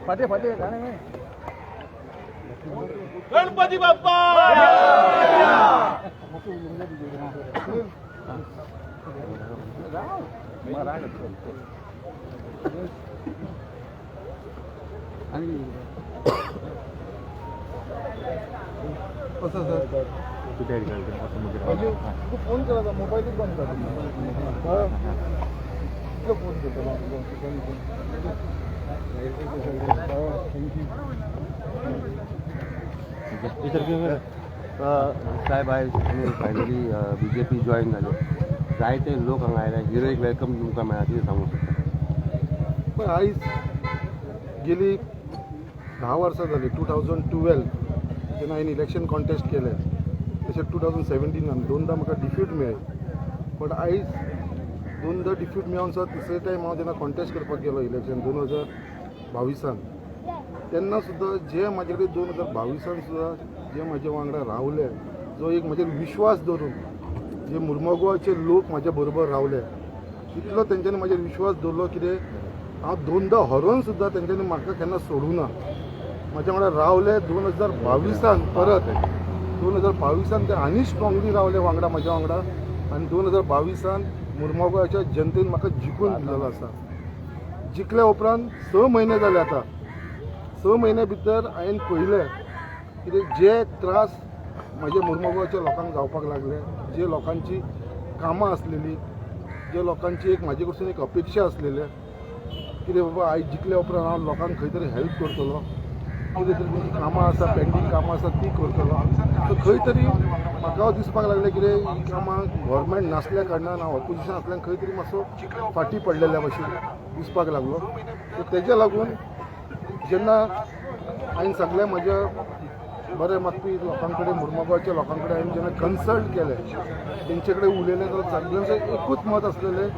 फाटे फाटे गाणे में गणपती बाप्पा कसं सर तू फोन केला मोबाईलच बंद कर फोन केला साहेब आहे फायनली BJP जॉईन झाले जायते लोक हांगा आयला हिरो एक वेलकम तुमकां मेळ्ळा कितें सांगू शकता पण आयज गेली 10 वर्सां जाली 2012 जेन्ना हांवें इलेक्शन कॉन्टेस्ट केलें तशें 2017 दोनदा म्हाका डिफ्यूट मेळ्ळी पण आयज दोनदा डिफ्यूट मेळोन सुद्दां तिसरे टायम हांव जेन्ना कॉन्टेस्ट करपाक गेलो इलेक्शन 2022 तेन्ना सुद्दां जे म्हाजे कडेन 2022 सुद्दां जे म्हाजे वांगडा रावले जो एक म्हाजेर विश्वास दवरून जे मुर्मगांवचे लोक म्हाज्या बरोबर रावले तितलो तेंच्यांनी म्हाजेर विश्वास दवरलो कितें हांव दोनदा हरोन सुद्दां तेंच्यांनी म्हाका केन्ना सोडूं ना म्हाज्या वांगडा रावले 2022 परत 2022 ते आनी स्ट्रॉंगली रावले वांगडा म्हाज्या वांगडा आनी 2022 मुर्मगांवच्या जनतेन म्हाका जिखून दिलेलो आसा जिखल्या उपरांत 6 म्हयने जाले आतां 6 म्हयने भितर हांवें पळयलें कितें जे त्रास म्हाज्या मुर्मगांवच्या लोकांक जावपाक लागले जे लोकांची कामां आसलेली जे लोकांची एक म्हाजे कडसून एक अपेक्षा आसलेले कितें बाबा आयज जिखल्या उपरांत हांव लोकांक खंय तरी हेल्प करतलो कितें तरी तुमची कामां आसा पेंडींग कामां आसा ती करतलो सो खंय तरी म्हाका दिसपाक लागलें कितें ही कामां गोवोरमेंट नासल्या कारणान हांव ऑपोजिशन आसल्यान खंय तरी मातसो फाटीं पडलेल्या भशेन दिसपाक लागलो सो तेज्या लागून जेन्ना हांवें सगळें म्हज्या बरें मागपी लोकां कडेन मुर्मगांवच्या लोकां कडेन हांवें जेन्ना कन्सल्ट केलें तेंचे कडेन उलयलें जाल्यार सगळ्यांचें एकूच मत आसलेलें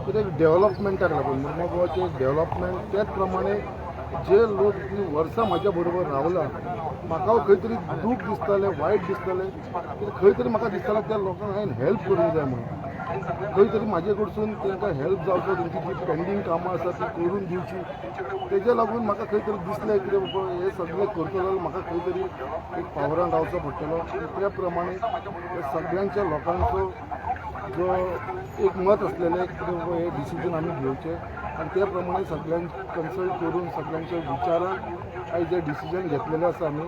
कितें डेवलपमेंटाक लागून मुर्मगांवचें डेवलपमेंट त्याच प्रमाणे जे लोक इतलीं वर्सां म्हाज्या बरोबर रावला म्हाका खंय तरी दूख दिसतालें वायट दिसतालें कितें खंय तरी म्हाका दिसतालें त्या लोकांक हांवें हेल्प करूंक जाय म्हणून खंय तरी म्हाजे कडसून तांकां हेल्प जावचो तेंची जी पेंडींग कामां आसा ती करून दिवची तेज्या लागून म्हाका खंय तरी दिसलें कितें बाबा हें सगळें करतलो जाल्यार म्हाका खंय तरी एक पावरान रावचो पडटलो त्या प्रमाणे सगळ्यांच्या लोकांचो जो एक मत आसलेलें कितें बाबा हें डिसिजन आमी घेवचें आनी त्या प्रमाणे सगळ्यांक कन्सल्ट करून सगळ्यांच्या विचारान आयज हें डिसिजन घेतलेलें आसा आमी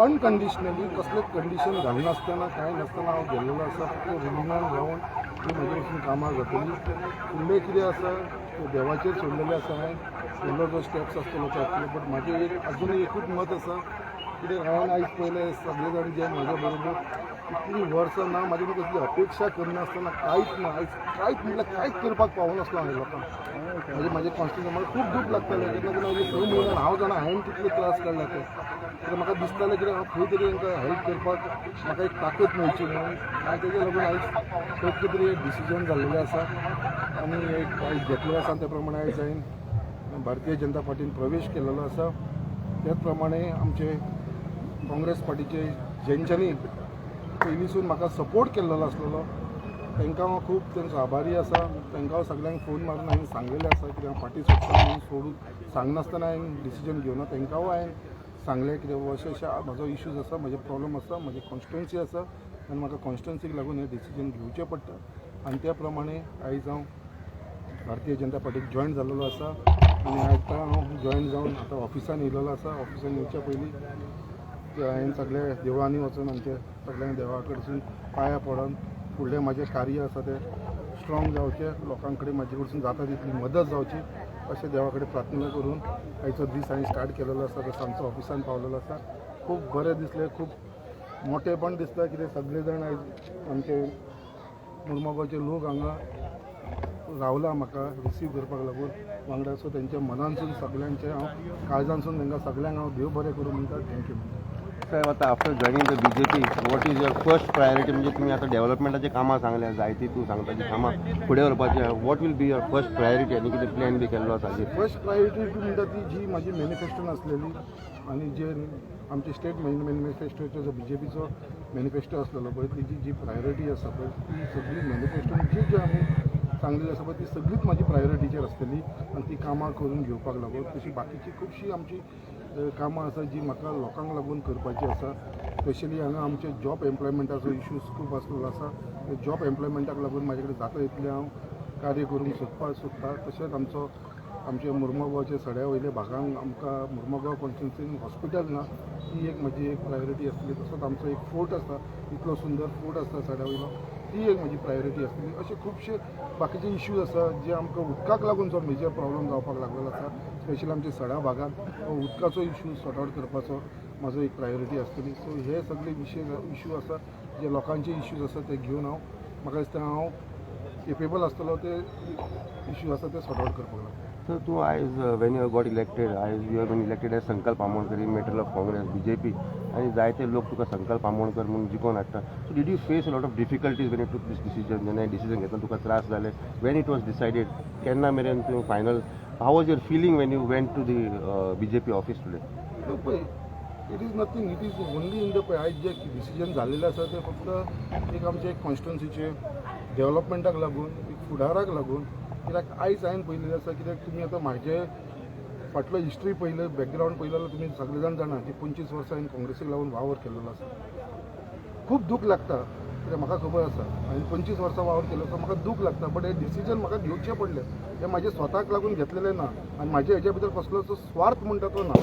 अनकंडिशनली कसलेंच कंडिशन घालनासतना कांय नासतना हांव गेल्लेलो आसा फक्त रुलिंगान रावन ती म्हजे कडसून कामां जातलीं फुडलें कितें आसा तें देवाचेर सोडलेलें आसा हांवें फुडलो जो स्टेप्स आसतलो तो आसतलो बट म्हाजें एक आजुनूय एकूच मत आसा कितें हांवें आयज पयलें सगळे जाण जे म्हाज्या बरोबर इतलीं वर्सां ना म्हाजे कडेन कसली अपेक्षा करनासतना कांयच ना आयज कांयच म्हटल्यार कांयच करपाक पावनासलो हांवें लोकांक म्हाजे कॉन्स्टिट्युशन म्हाका खूब दूख लागतालें केन्ना केन्ना हेजे 6 म्हयन्यान हांव जाणा हांवें कितले त्रास काडला ते कित्याक म्हाका दिसतालें कितें हांव खंय तरी तांकां हेल्प करपाक म्हाका एक ताकद मेळची म्हणून आनी तेज्या लागून आयज खंय तरी एक डिसिजन जाल्लेलें आसा आनी एक आयज घेतलेलें आसा त्या प्रमाणे आयज हांवें भारतीय जनता पार्टीन प्रवेश केल्लो आसा त्याच प्रमाणे आमचे काँग्रेस पार्टीचे जेंच्यांनी पयलींसून म्हाका सपोर्ट केल्लो आसलेलो तांकां हांव खूब तांचो आभारी आसा तांकां हांव सगळ्यांक फोन मारून हांवें सांगलेलें आसा की हांव पार्टी सोडटा म्हणून सोडून सांगनासतना हांवें डिसिजन घेवना तांकांय हांवें सांगलें की बाबा अशें म्हाजो इश्यूज आसा म्हजे प्रॉब्लम आसा म्हजी कॉन्स्टिट्युएन्सी आसा आनी म्हाका कॉन्स्टिट्युएन्सीक लागून हें डिसिजन घेवचें पडटा आनी त्या प्रमाणे आयज हांव भारतीय जनता पार्टीक जॉयन जाल्लो आसा आनी आतां हांव जॉयन जावन आतां ऑफिसान येयलेलो आसा ऑफिसान येवच्या पयलीं हांवें सगळे देवळांनी वचून आमच्या सगळ्यांक देवा कडसून पांयां पडोन फुडलें म्हाजें कार्य आसा तें स्ट्रॉंग जावचें लोकां कडेन म्हाजे कडसून जाता तितली मदत जावची अशें देवा कडेन प्रार्थना करून आयचो दीस हांवें स्टार्ट केलेलो आसा तो सांजचो ऑफिसान पावलेलो आसा खूब बरें दिसलें खूब मोठेपण दिसता कितें सगळे जाण आयज आमचे मुर्मगांवचे लोक हांगा रावला म्हाका रिसीव करपाक लागून वांगडा सो तेंच्या मनानसून सगळ्यांचे हांव काळजानसून तांकां सगळ्यांक हांव देव बरें करूं म्हणटा थँक्यू साहेब आता after joining the BJP what is your first priority म्हणजे तुम्ही आता डेव्हलपमेंटाची कामां सांगल्या जायती तूं सांगता जी कामां फुडें व्हरपाची what will be your first priority आनी कितें प्लॅन बी केल्लो आसा फर्स्ट प्रायोरिटी म्हणटा ती जी म्हाजी मॅनिफेस्टोन आसलेली आनी जे आमचे स्टेट मॅनिफेस्टोचो जो BJPचो मॅनिफेस्टो आसलेलो पळय तेजी जी प्रायोरिटी आसा पळय ती सगळी मॅनिफेस्टोन जी आमी सांगलेली आसा पळय ती सगळीच म्हाजी प्रायोरिटीचेर आसतली आनी ती कामां करून घेवपाक लागून तशी बाकीची खुबशी आमची कामां आसा जी म्हाका लोकांक लागून करपाची आसा स्पेशली हांगा आमचे जॉब एम्प्लॉयमेंटाचो इश्यूज खूब आसलेलो आसा ते जॉब एम्प्लॉयमेंटाक लागून म्हाजे कडेन जाता तितलें हांव कार्य करूंक सोदता तशेंच आमचे मुर्मुगांवचे सड्या वयल्या भागांक आमकां मुर्मुगांव कॉन्स्टिट्युन्सीन हॉस्पिटल ना ती एक म्हाजी एक प्रायोरिटी आसतली तसोच आमचो एक फोर्ट आसा इतलो सुंदर फोर्ट आसा सड्या वयलो ती एक म्हाजी प्रायोरिटी आसतली अशे खुबशे बाकीचे इश्यूज आसा जे आमकां उदकाक लागून जो मेजर प्रॉब्लम जावपाक लागलेलो आसा स्पेशली आमच्या सड्या भागांत उदकाचो इश्यू सॉर्ट आवट करपाचो म्हाजो एक प्रायोरिटी आसतली सो हे सगळे इश्यू आसा जे लोकांचे इश्यूज आसा ते घेवन म्हाका दिसता हांव केपेबल आसतलो ते इश्यू आसा ते सॉर्ट आवट करपाक लागता. So तूं आयज वेन यू गॉट इलेक्टेड आयज you have been elected as Sankalp Amonkar in matter of Congress BJP आनी जायते लोक तुका संकल्प आमोणकर म्हणून जिखोवन हाडटा so did you face a lot of difficulties when you took this decision जेन्ना डिसिजन घेतना तुका त्रास जाले वेन इट वॉज डिसायडेड केन्ना मेरेन तूं final how was your feeling when you went to the BJP office today पळय it is nothing it is only in the पळय आयज जे डिसिजन जाल्लेले आसा ते फक्त एक आमचे कॉन्स्टिट्युन्सीचे डेव्हलपमेंटाक लागून एक फुडाराक लागून कित्याक आयज हांवें पळयलेलें आसा कित्याक तुमी आतां म्हाजे फाटलो हिस्ट्री पळयलो बॅकग्रावंड पळयलो जाल्यार तुमी सगळे जाण जाणा की 25 वर्सां हांवें काँग्रेसीक लागून वावर केल्लो आसा खूब दूख लागता कित्याक म्हाका खबर आसा हांवें 25 वर्सां वावर केलो आसा म्हाका दूख लागता बट हे डिसिजन म्हाका घेवचें पडलें हे म्हाजे स्वताक लागून घेतलेलें ना आनी म्हाजे हेज्या भितर कसलोच स्वार्थ म्हणटा तो ना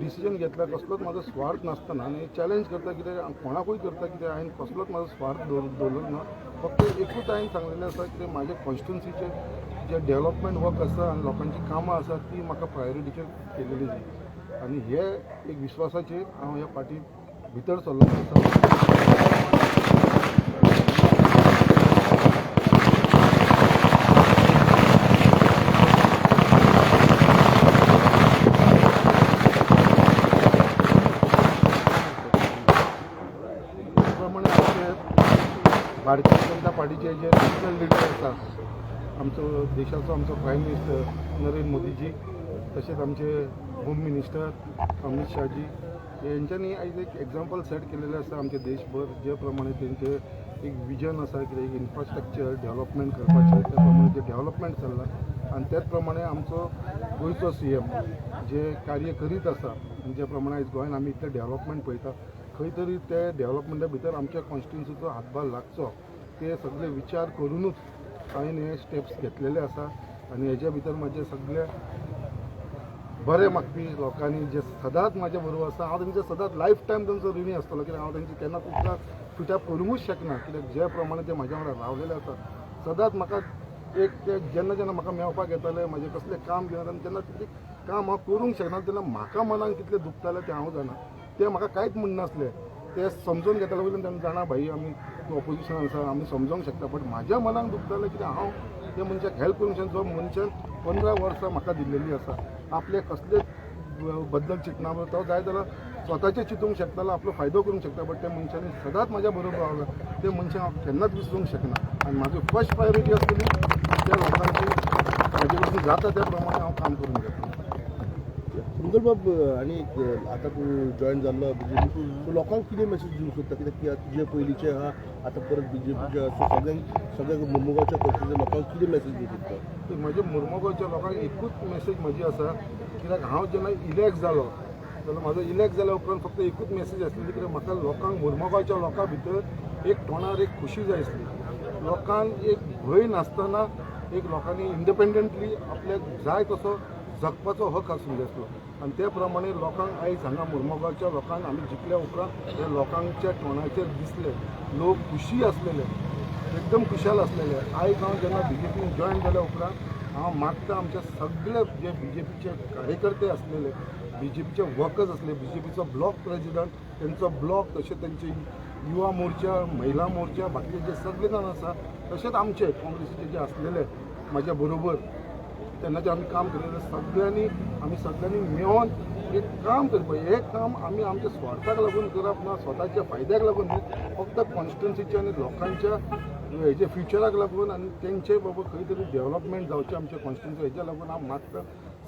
डिसिजन घेतला कसलोच माझा स्वार्थ नासतना आनी चॅलेंज करता कितें कोणाकूय करता कितें हांवें कसलोच म्हाजो स्वार्थ दवरलो ना फक्त एकूच हांवें सांगलेलें आसा की म्हाजे कॉन्स्टिट्युन्सीचे जे डेव्हलपमेंट वर्क आसा आनी लोकांची कामां आसा ती म्हाका प्रायोरिटीचेर केलेली जाय आनी हे एक विश्वासाचेर हांव ह्या पार्टी भितर सरलो आसा. भारतीय जनता पार्टीचे जे नॅशनल लिडर आसा आमचो प्रायम मिनिस्टर नरेंद्र मोदीजी तशेंच आमचे होम मिनिस्टर अमित शाहजी हेंच्यांनी आयज एक एग्जाम्पल सेट केलेलें आसा आमचे देशभर जे प्रमाणे तेंचे एक विजन आसा की एक इन्फ्रास्ट्रक्चर डेव्हलपमेंट करपाचें त्या प्रमाणे जे डेव्हलपमेंट चल्लां आनी त्याच प्रमाणे आमचो गोंयचो CM जे कार्य करीत आसा आनी जे प्रमाणे आयज गोंयांत आमी इतलें डेव्हलपमेंट पळयता खंय तरी ते डेव्हलपमेंटा भितर आमच्या कॉन्स्टिट्युन्सीचो हातभार लागचो ते सगळे विचार करूनच हांवें हे स्टेप्स घेतलेले आसा आनी हेज्या भितर म्हाजे सगळे बरे मागपी लोकांनी जे सदांच म्हाज्या बरोबर आसा हांव तेंचे सदांच लायफ टायम तेंचो ऋणी आसतलो कित्याक हांव तेंचे केन्ना तुमकां फिटअप करूंकूच शकना कित्याक जे प्रमाणे ते म्हाज्या वांगडा रावलेले आसा सदांच म्हाका एक ते जेन्ना म्हाका मेळपाक येताले म्हाजें कसलें काम घेवन आनी तेन्ना तितलें काम हांव करूंक शकना तेन्ना म्हाका मनाक कितलें दुखतालें तें हांव जाणा ते म्हाका कांयच म्हणनासले ते समजून घेताले वयल्यान तेन्ना जाणा भाई आमी ऑपोजिशन आसा आमी समजूंक शकता बट म्हाज्या मनाक दुखतालें कित्याक हांव त्या मनशाक हेल्प करूंक शकना जो मनशान 15 वर्सां म्हाका दिल्लेली आसा आपले कसलेच बद्दल चिंतना तो जाय जाल्यार स्वताचें चिंतूंक शकतालो आपलो फायदो करूंक शकता बट त्या मनशांनी सदांच म्हाज्या बरोबर रावला ते मनशाक हांव केन्नाच विसरूंक शकना आनी म्हाजो फर्स्ट प्रायोरिटी आसतली त्या लोकांची म्हाजे कडसून जाता त्या प्रमाणे हांव काम करून घेतलो. सुंदर बाब आनी आतां तूं जॉयन जाल्लो BJP सो लोकांक कितें मेसेज दिवंक सोदता कित्याक तुजे पयलींचे आहा आतां परत BJPचे सगळ्यांक मुर्मुगांवच्या कॉन्स्टिट्युन्सी लोकांक कितें मेसेज दिवंक सोदता. म्हज्या मुर्मुगांवच्या लोकांक एकूच मेसेज म्हजी आसा कित्याक हांव जेन्ना इलेक्ट जालो जाल्यार म्हाजो इलेक्ट जाल्या उपरांत फक्त एकूच मेसेज आसली कित्याक म्हाका लोकांक मुर्मुगांवच्या लोकां भितर एक तोंडार एक खुशी जाय आसली लोकांक एक भंय नासतना एक लोकांनी इंडिपेंडंटली आपल्याक जाय तसो जगपाचो हक आसूंक जाय आसलो आनी त्या प्रमाणे लोकांक आयज हांगा मुर्मुगांवच्या लोकांक आमी जिखल्या उपरांत हे लोकांच्या तोंडाचेर दिसले लोक खुशी आसलेले एकदम खुशाल आसलेले. आयज हांव जेन्ना BJPन जॉयन जाल्या उपरांत हांव मागता आमचे सगळे जे BJPचे कार्यकर्ते आसलेले BJPचे वर्कर्स आसले BJPचो ब्लॉक प्रेजिडंट तेंचो ब्लॉक तशें तेंचे युवा मोर्चा महिला मोर्चा बाकीचे जे सगळे जाण आसा तशेंच आमचे काँग्रेसीचे जे आसलेले म्हाज्या बरोबर तेन्नाचे आमी काम केलेलें सगळ्यांनी मेळोन एक काम करप हे काम आमी आमच्या स्वार्थाक लागून करप ना, स्वताच्या फायद्याक लागून न्ही, फक्त कॉन्स्टिट्युन्सीच्या आनी लोकांच्या हेजे फ्युचराक लागून आनी तेंचे बाबा खंय तरी डेव्हलपमेंट जावचें आमच्या कॉन्स्टिट्युन्सी हेच्या लागून हांव मागता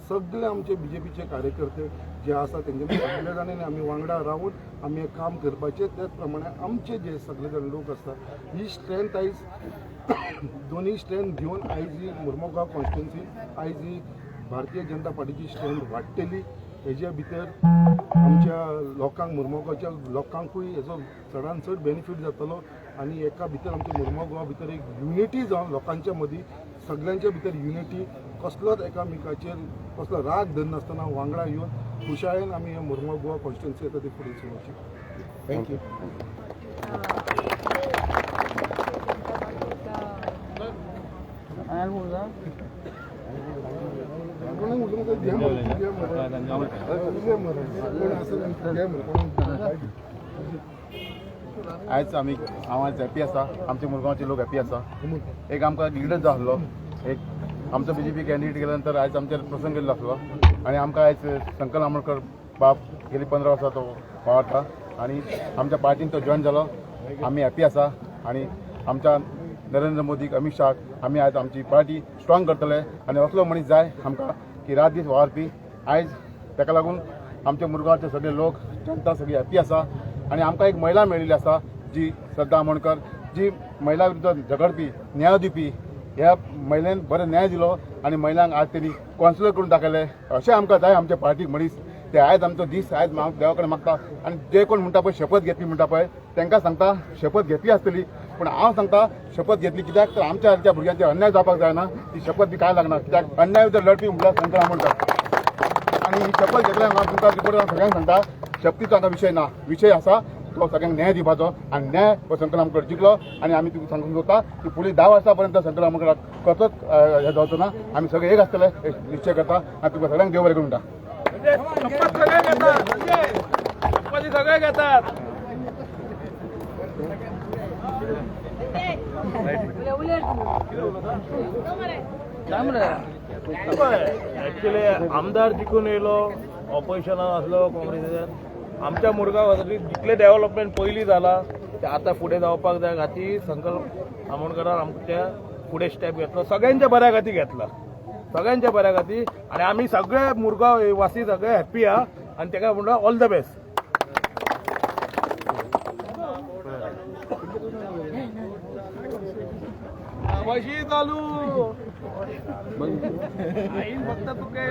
सगळे आमचे बीजेपीचे कार्यकर्ते जे आसा तेंचे सगळे जाणांनी आमी वांगडा रावून आमी हें काम करपाचें. त्याच प्रमाणे आमचे जे सगळे जाण लोक आसता ही स्ट्रेंथ आयज दोनूय स्ट्रेंथ घेवन आयज ही मुर्मुगांव कॉन्स्टिट्युन्सी आयज ही भारतीय जनता पार्टीची स्ट्रेंथ वाडटली. हेज्या भितर आमच्या लोकांक मुर्मुगांवच्या लोकांकूय हेजो चडांत चड बेनिफीट जातलो आनी एका भितर आमच्या मुर्मुगांवा भितर एक युनिटी जावन लोकांच्या मदीं सगळ्यांच्या भितर युनिटी कसलोच एकामेकाचेर कसलो राग धरनासतना वांगडा येवन खुशायेन आमी हे मुर्मुगांव कॉन्स्टिट्युन्सी येता ती फुडें चलोवची. थँक्यू. आयज हांव आयज हॅप्पी आसा, आमचे मुरगांवचे लोक हॅप्पी आसा. एक आमकां लिडर जाय आसलो, एक आमचो बीजेपी कॅन्डिडेट गेल्या नंतर आयज आमचेर प्रसंग येयल्लो आसलो आनी आमकां आयज संकल्प आमोणकर बाब गेली 15 वर्सां तो वावरता आनी आमच्या पार्टीन तो जॉयन जालो. आमी हॅप्पी आसा आनी आमच्या नरेंद्र मोदीक अमित शाह आमी आयज आमची पार्टी स्ट्रॉंग करतले आनी असलो मनीस जाय आमकां की रात दीस वावरपी. आयज ताका लागून आमचे मुरगांवचे सगळे लोक जनता सगळी हॅप्पी आसा आनी आमकां एक महिला मेळिल्ली आसा जी श्रद्धा आमोणकर, जी महिला विरुद्ध झगडपी न्याय दिवपी. ह्या महिलेन बरें न्याय दिलो आनी महिलांक आज तेणी कॉन्सिलर करून दाखयले. अशें आमकां जाय आमच्या पार्टीक मनीस. ते आयज आमचो दीस आयज हांव देवा कडेन मागता आनी जे कोण म्हणटा पळय शपथ घेतली म्हणटा पळय तांकां सांगता शपथ घेतली आसतली, पूण हांव सांगता शपथ घेतली कित्याक तर आमच्या भुरग्यांचेर अन्याय जावपाक जायना. ती शपथ बी काय लागना, कित्याक अन्याय जर लढपी म्हणल्यार शंकर आमोणकर. आनी ही शपथ घेतल्यार हांव तुमकां रिपोर्टान सगळ्यांक सांगता शपथीचो हांगा विशय ना, विशय आसा तो सगळ्यांक न्याय दिवपाचो आनी न्याय हो शंकर आमोणकर जिखलो. आनी आमी तुमकां सांगूंक सोदता की फुडें 10 वर्सां पर्यंत शंकर आमोणकराक कसोच हे जावचो ना. आमी सगळे एक आसतले एक निश्चय करता आनी तुमकां सगळ्यांक देव बरें करून म्हणटा. सगळे घेतात. ऍक्च्युली आमदार जिखून येयलो, ऑपोजिशनान असलो काँग्रेसीन. आमच्या मुरगांव जितले डेव्हलपमेंट पयलीं जाला ते आतां फुडें जावपाक जाय खातीर संकल्प आमोणकरान आमच्या फुडें स्टेप घेतलो. सगळ्यांच्या बऱ्या खातीर घेतला, सगळ्यांच्या बऱ्या खातीर. आनी आमी सगळे मुरगांव वासी सगळे हॅप्पी आहा आनी ताका म्हणटा ऑल द बेस्ट. चालू फक्त तुका